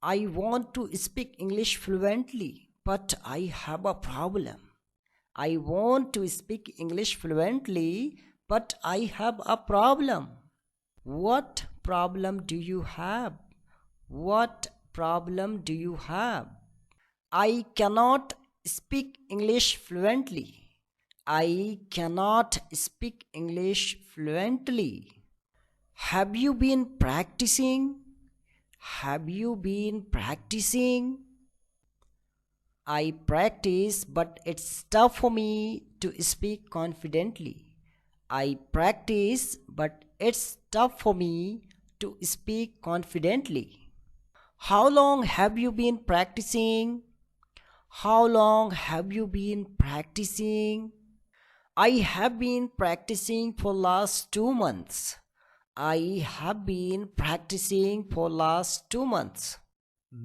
I want to speak English fluently, but I have a problem. I want to speak English fluently, but I have a problem. What problem do you have? What problem do you have? I cannot speak English fluently. I cannot speak English fluently. Have you been practicing? Have you been practicing? I practice, but it's tough for me to speak confidently. I practice, but it's tough for me to speak confidently. How long have you been practicing? How long have you been practicing? I have been practicing for last 2 months. I have been practicing for last 2 months.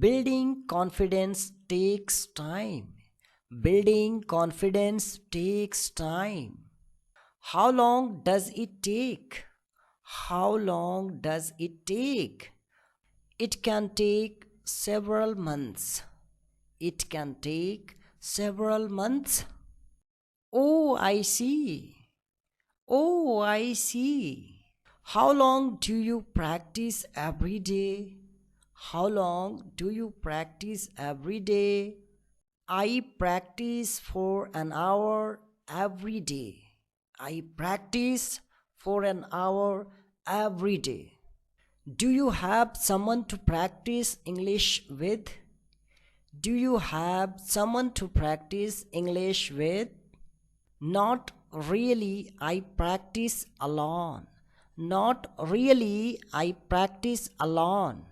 Building confidence takes time. Building confidence takes time. How long does it take? How long does it take? It can take several months. It can take several months. Oh, I see. Oh, I see. How long do you practice every day? How long do you practice every day? I practice for an hour every day. I practice for an hour every day. Do you have someone to practice English with? Do you have someone to practice English with? Not really, I practice alone. Not really, I practice alone.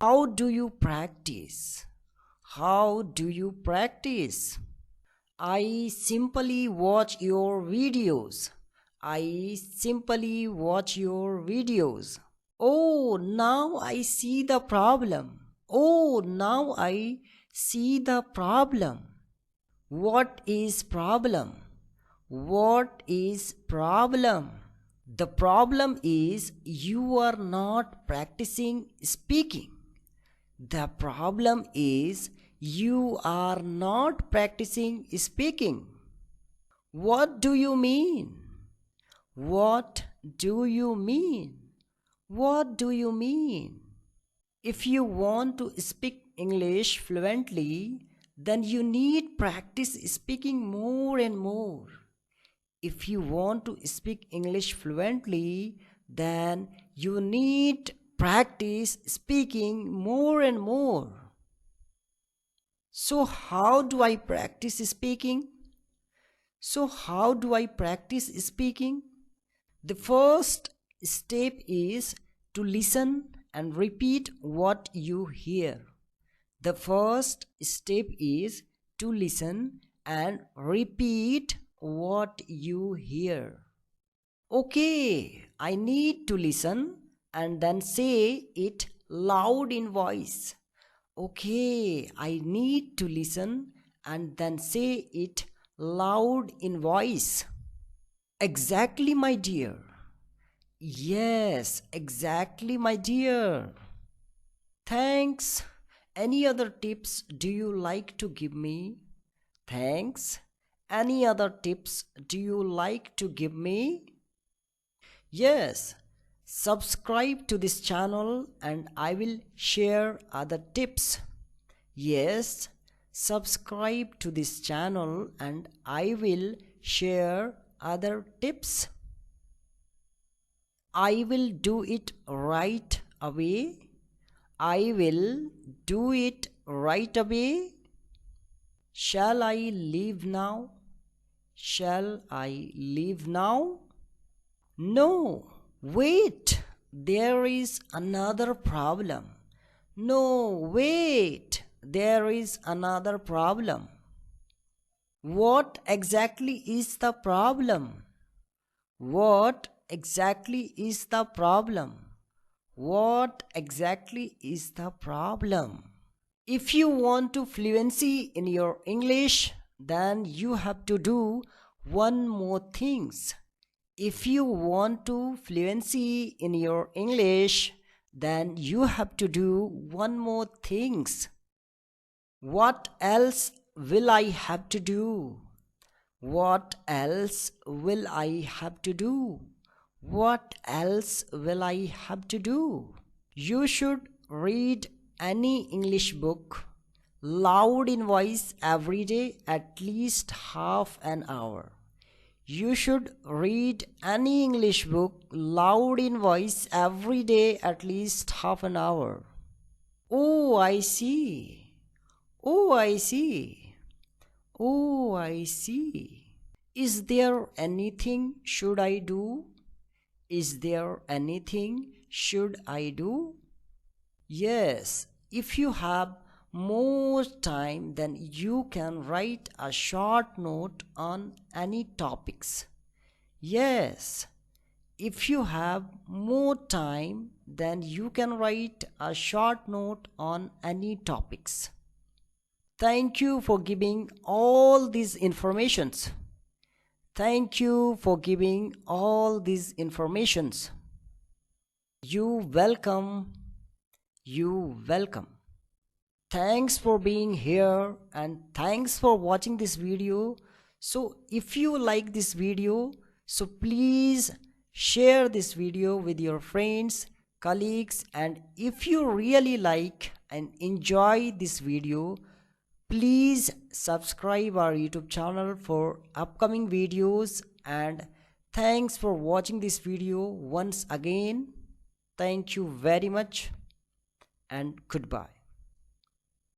How do you practice? How do you practice? I simply watch your videos. I simply watch your videos. Oh, now I see the problem. Oh, now I see the problem. What is problem? What is problem? The problem is you are not practicing speaking. The problem is you are not practicing speaking. What do you mean? What do you mean? What do you mean? If you want to speak English fluently, then you need practice speaking more and more. If you want to speak English fluently, then you need practice speaking more and more. So how do I practice speaking? So how do I practice speaking? The first step is to listen and repeat what you hear. The first step is to listen and repeat what you hear. Okay, I need to listen and then say it loud in voice. Okay, I need to listen and then say it loud in voice. Exactly, my dear. Yes, exactly, my dear. Thanks. Any other tips do you like to give me? Thanks. Any other tips do you like to give me? Yes. Subscribe to this channel and I will share other tips. Yes. Subscribe to this channel and I will share other tips. I will do it right away. I will do it right away. Shall I leave now? Shall I leave now? No, wait. There is another problem. No, wait. There is another problem. What exactly is the problem? What exactly is the problem? What exactly is the problem? If you want to fluency in your English, then you have to do one more things. If you want to fluency in your English, then you have to do one more things. What else will I have to do? What else will I have to do? What else will I have to do? You should read any English book loud in voice every day, at least half an hour. You should read any English book loud in voice every day, at least half an hour. Oh, I see. Oh, I see. Oh, I see. Is there anything should I do? Is there anything should I do? Yes, if you have more time, then you can write a short note on any topics. Yes, if you have more time, then you can write a short note on any topics. Thank you for giving all these informations. Thank you for giving all these informations. You welcome. You welcome. Thanks for being here and thanks for watching this video. So if you like this video, so please share this video with your friends, colleagues, and if you really like and enjoy this video, please subscribe our YouTube channel for upcoming videos. And thanks for watching this video once again. Thank you very much and goodbye.